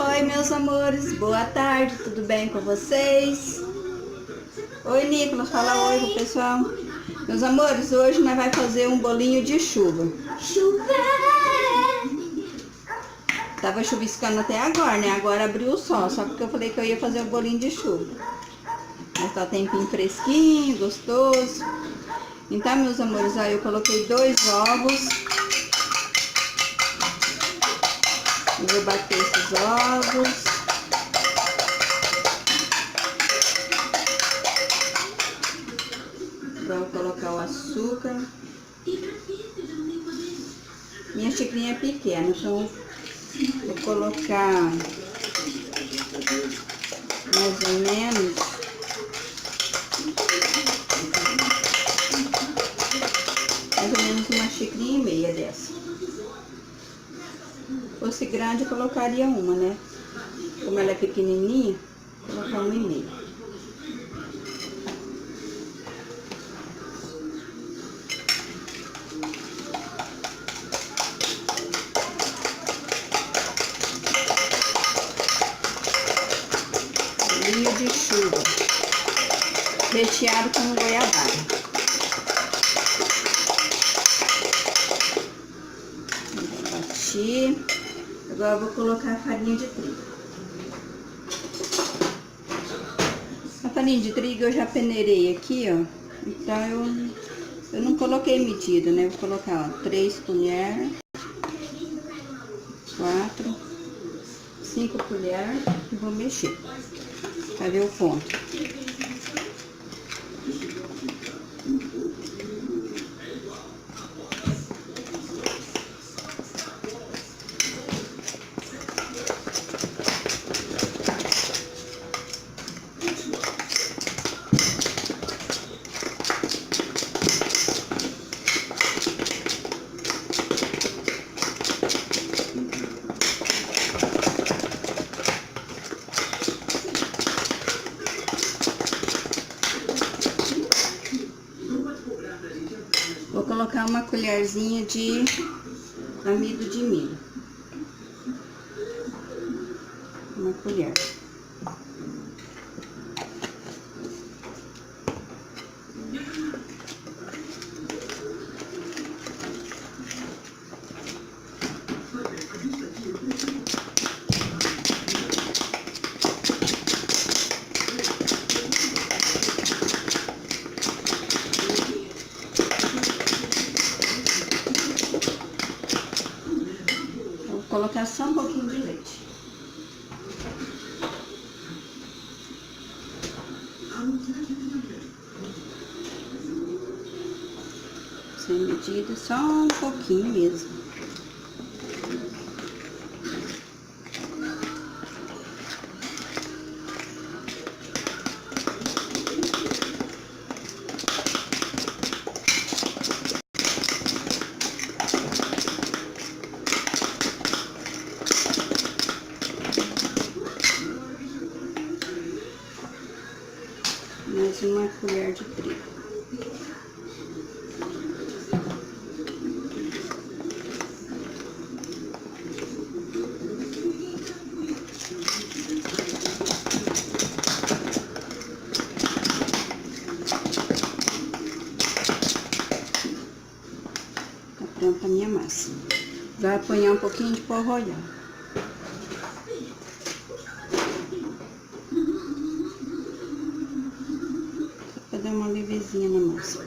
Oi, meus amores, boa tarde, tudo bem com vocês? Oi, Nicolas, fala oi pro pessoal. Meus amores, hoje nós vamos fazer um bolinho de chuva. Chuva! Tava chuviscando até agora, né? Agora abriu o sol, só porque eu falei que eu ia fazer o bolinho de chuva. Mas tá tempinho fresquinho, gostoso. Então, meus amores, aí eu coloquei 2 ovos. Eu vou bater esses ovos. Vou colocar o açúcar. Minha xicrinha é pequena, então vou colocar mais ou menos uma xicrinha e meia dessa. Se fosse grande eu colocaria uma, né? Como ela é pequenininha, vou colocar 1,5. Bolinho de chuva, recheado com goiabada. Bati. Agora eu vou colocar a farinha de trigo. A farinha de trigo eu já peneirei aqui, ó. Então eu não coloquei medida, né? Vou colocar, ó, 3 colheres, 4, 5 colheres e vou mexer. Pra ver o ponto. Vou colocar uma colherzinha de amido de milho. Uma colher. Vou colocar só um pouquinho de leite. Sem medida, só um pouquinho mesmo. Mais uma colher de trigo. Tá pronta a minha massa. Vai apanhar um pouquinho de pó royal. Dar uma levezinha na massa.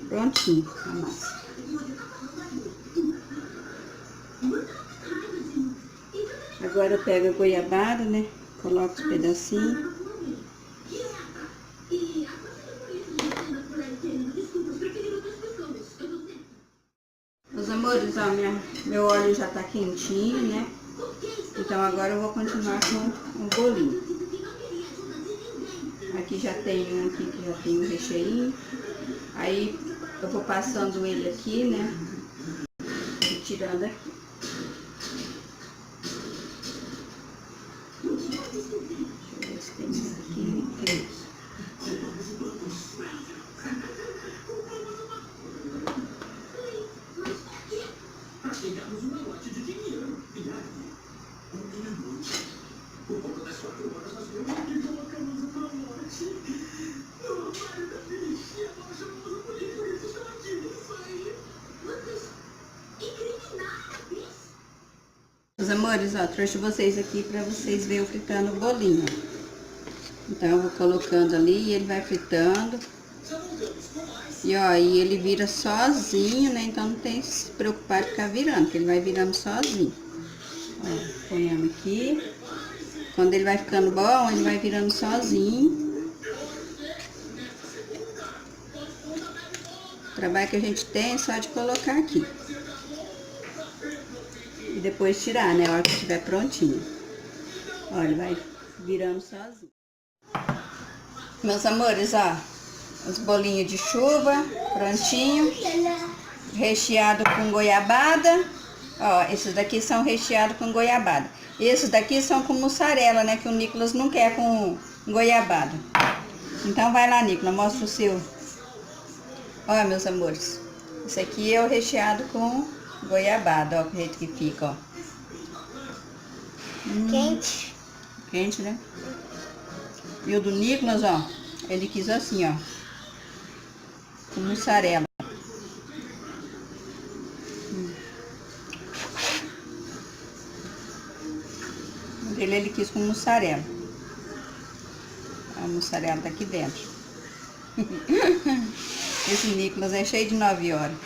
Prontinho a massa. Agora eu pego a goiabada, né? Coloco os pedacinhos. Meus amores, ó, meu óleo já tá quentinho, né? Então agora eu vou continuar com o bolinho. Aqui já tem um aqui que já tem um recheinho. Aí eu vou passando ele aqui, né? E tirando aqui. Deixa eu ver se tem isso aqui. Meus amores, ó, trouxe vocês aqui pra vocês verem eu fritando o bolinho. Então eu vou colocando ali e ele vai fritando. E ó, e ele vira sozinho, né? Então não tem que se preocupar de ficar virando, porque ele vai virando sozinho. Ó, ponhamos aqui. Quando ele vai ficando bom, ele vai virando sozinho. O trabalho que a gente tem é só de colocar aqui. E depois tirar, né? A hora que estiver prontinho. Ó, ele vai virando sozinho. Meus amores, ó. Os bolinhos de chuva, prontinho. Recheado com goiabada. Ó, esses daqui são recheados com goiabada. Esses daqui são com mussarela, né? Que o Nicolas não quer com goiabada. Então vai lá, Nicolas, mostra o seu. Ó, meus amores. Esse aqui é o recheado com goiabada, ó, o jeito que fica, ó. Quente. Quente, né? E o do Nicolas, ó, ele quis assim, ó. Com mussarela. Ele quis com mussarela. A mussarela tá aqui dentro. Esse Nicolas é cheio de 9 horas.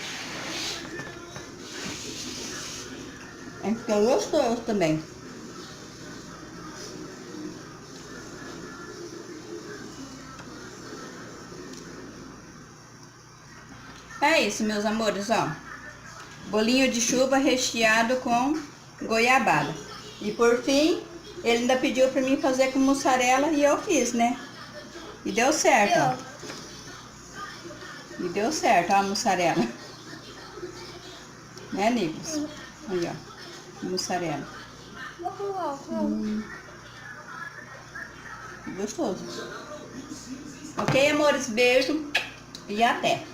É fica gostoso também. É isso, meus amores, ó. Bolinho de chuva recheado com goiabada. E por fim, ele ainda pediu pra mim fazer com mussarela e eu fiz, né? E deu certo, ó. E deu certo, ó, a mussarela. Né, Nicolas? Aí, ó. Mussarela. Gostoso. Ok, amores? Beijo e até.